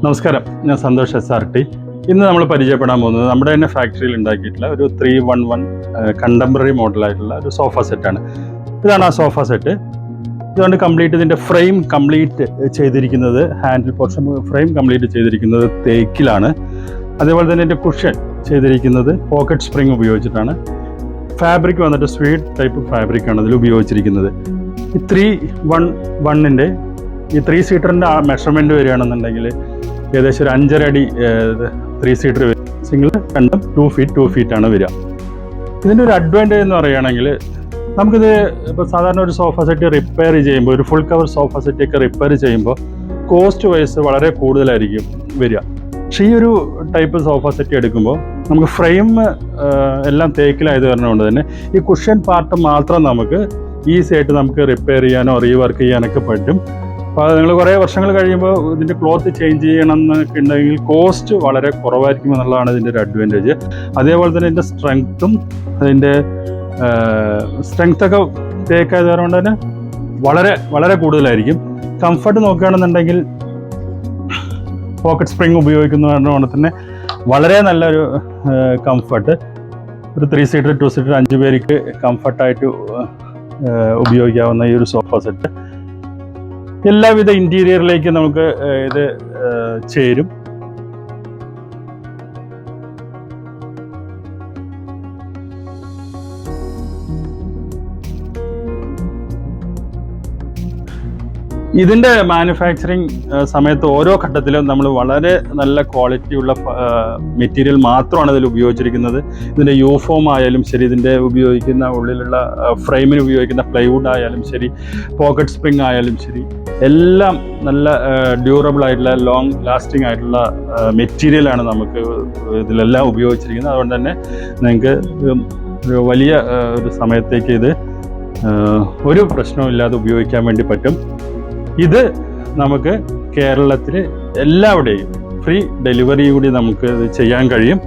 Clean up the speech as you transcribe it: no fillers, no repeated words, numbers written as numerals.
നമസ്കാരം, ഞാൻ സന്തോഷ് SRT. ഇന്ന് നമ്മൾ പരിചയപ്പെടാൻ പോകുന്നത് നമ്മുടെ തന്നെ ഫാക്ടറിയിൽ ഉണ്ടാക്കിയിട്ടുള്ള ഒരു 311 കണ്ടംപററി മോഡലായിട്ടുള്ള ഒരു സോഫ സെറ്റാണ്. ഇതാണ് ആ സോഫ സെറ്റ്. ഇതുകൊണ്ട് കംപ്ലീറ്റ് ഇതിൻ്റെ ഫ്രെയിം കംപ്ലീറ്റ് ചെയ്തിരിക്കുന്നത്, ഹാൻഡിൽ പോർഷൻ ഫ്രെയിം കംപ്ലീറ്റ് ചെയ്തിരിക്കുന്നത് തേക്കിലാണ്. അതേപോലെ തന്നെ ഇതിൻ്റെ കുഷൻ ചെയ്തിരിക്കുന്നത് പോക്കറ്റ് സ്പ്രിങ് ഉപയോഗിച്ചിട്ടാണ്. ഫാബ്രിക് വന്നിട്ട് സ്വീഡ് ടൈപ്പ് ഫാബ്രിക്കാണ് ഇതിൽ ഉപയോഗിച്ചിരിക്കുന്നത്. ഈ 311ൻ്റെ ഈ 3 സീറ്ററിൻ്റെ ആ മെഷർമെൻറ്റ് വരികയാണെന്നുണ്ടെങ്കിൽ ഏകദേശം ഒരു 5.5 അടി 3 സീറ്റർ വരും. സിംഗിൾ രണ്ടും 2 ഫീറ്റ് ആണ് വരിക. ഇതിൻ്റെ ഒരു അഡ്വാൻറ്റേജ് എന്ന് പറയുകയാണെങ്കിൽ നമുക്കിത് ഇപ്പോൾ സാധാരണ ഒരു സോഫ സെറ്റ് റിപ്പയർ ചെയ്യുമ്പോൾ, ഒരു ഫുൾ കവർ സോഫ സെറ്റൊക്കെ റിപ്പയർ ചെയ്യുമ്പോൾ കോസ്റ്റ് വൈസ് വളരെ കൂടുതലായിരിക്കും വരിക. പക്ഷേ ഈ ഒരു ടൈപ്പ് സോഫ സെറ്റ് എടുക്കുമ്പോൾ നമുക്ക് ഫ്രെയിം എല്ലാം തേക്കിലായത് കാരണം കൊണ്ട് തന്നെ ഈ കുഷൻ പാർട്ട് മാത്രം നമുക്ക് ഈസി ആയിട്ട് നമുക്ക് റിപ്പയർ ചെയ്യാനോ റീവർക്ക് ചെയ്യാനൊക്കെ പറ്റും. അപ്പോൾ നിങ്ങൾ കുറേ വർഷങ്ങൾ കഴിയുമ്പോൾ ഇതിൻ്റെ ക്ലോത്ത് ചേഞ്ച് ചെയ്യണം എന്നൊക്കെ ഉണ്ടെങ്കിൽ കോസ്റ്റ് വളരെ കുറവായിരിക്കും എന്നുള്ളതാണ് ഇതിൻ്റെ ഒരു അഡ്വാൻറ്റേജ്. അതേപോലെ തന്നെ ഇതിൻ്റെ സ്ട്രെങ്ത്തും അതിൻ്റെ സ്ട്രെങ്ത്തൊക്കെ തേക്കായത് കൊണ്ട് തന്നെ വളരെ വളരെ കൂടുതലായിരിക്കും. കംഫർട്ട് നോക്കുകയാണെന്നുണ്ടെങ്കിൽ പോക്കറ്റ് സ്പ്രിങ് ഉപയോഗിക്കുന്നത് കൊണ്ട് തന്നെ വളരെ നല്ലൊരു കംഫർട്ട്. ഒരു 3 സീറ്റർ 2 സീറ്റർ 5 പേർക്ക് കംഫർട്ടായിട്ട് ഉപയോഗിക്കാവുന്ന ഈ ഒരു സോഫ സെറ്റ് എല്ലാവിധ ഇൻറ്റീരിയറിലേക്ക് നമുക്ക് ഇത് ചേരും. ഇതിൻ്റെ മാനുഫാക്ചറിങ് സമയത്ത് ഓരോ ഘട്ടത്തിലും നമ്മൾ വളരെ നല്ല ക്വാളിറ്റിയുള്ള മെറ്റീരിയൽ മാത്രമാണ് ഇതിൽ ഉപയോഗിച്ചിരിക്കുന്നത്. ഇതിൻ്റെ യൂഫോം ആയാലും ശരി, ഇതിൻ്റെ ഉപയോഗിക്കുന്ന ഉള്ളിലുള്ള ഫ്രെയിമിന് ഉപയോഗിക്കുന്ന പ്ലൈവുഡ് ആയാലും ശരി, പോക്കറ്റ് സ്പ്രിങ് ആയാലും ശരി, എല്ലാം നല്ല ഡ്യൂറബിൾ ആയിട്ടുള്ള ലോങ് ലാസ്റ്റിംഗ് ആയിട്ടുള്ള മെറ്റീരിയലാണ് നമുക്ക് ഇതിലെല്ലാം ഉപയോഗിച്ചിരിക്കുന്നത്. അതുകൊണ്ട് തന്നെ നിങ്ങൾക്ക് ഒരു വലിയ ഒരു സമയത്തേക്ക് ഇത് ഒരു പ്രശ്നവുമില്ലാതെ ഉപയോഗിക്കാൻ വേണ്ടി പറ്റും. ഇത് നമുക്ക് കേരളത്തിൽ എല്ലാവിടെയും ഫ്രീ ഡെലിവറി കൂടി നമുക്ക് ഇത് ചെയ്യാൻ കഴിയും.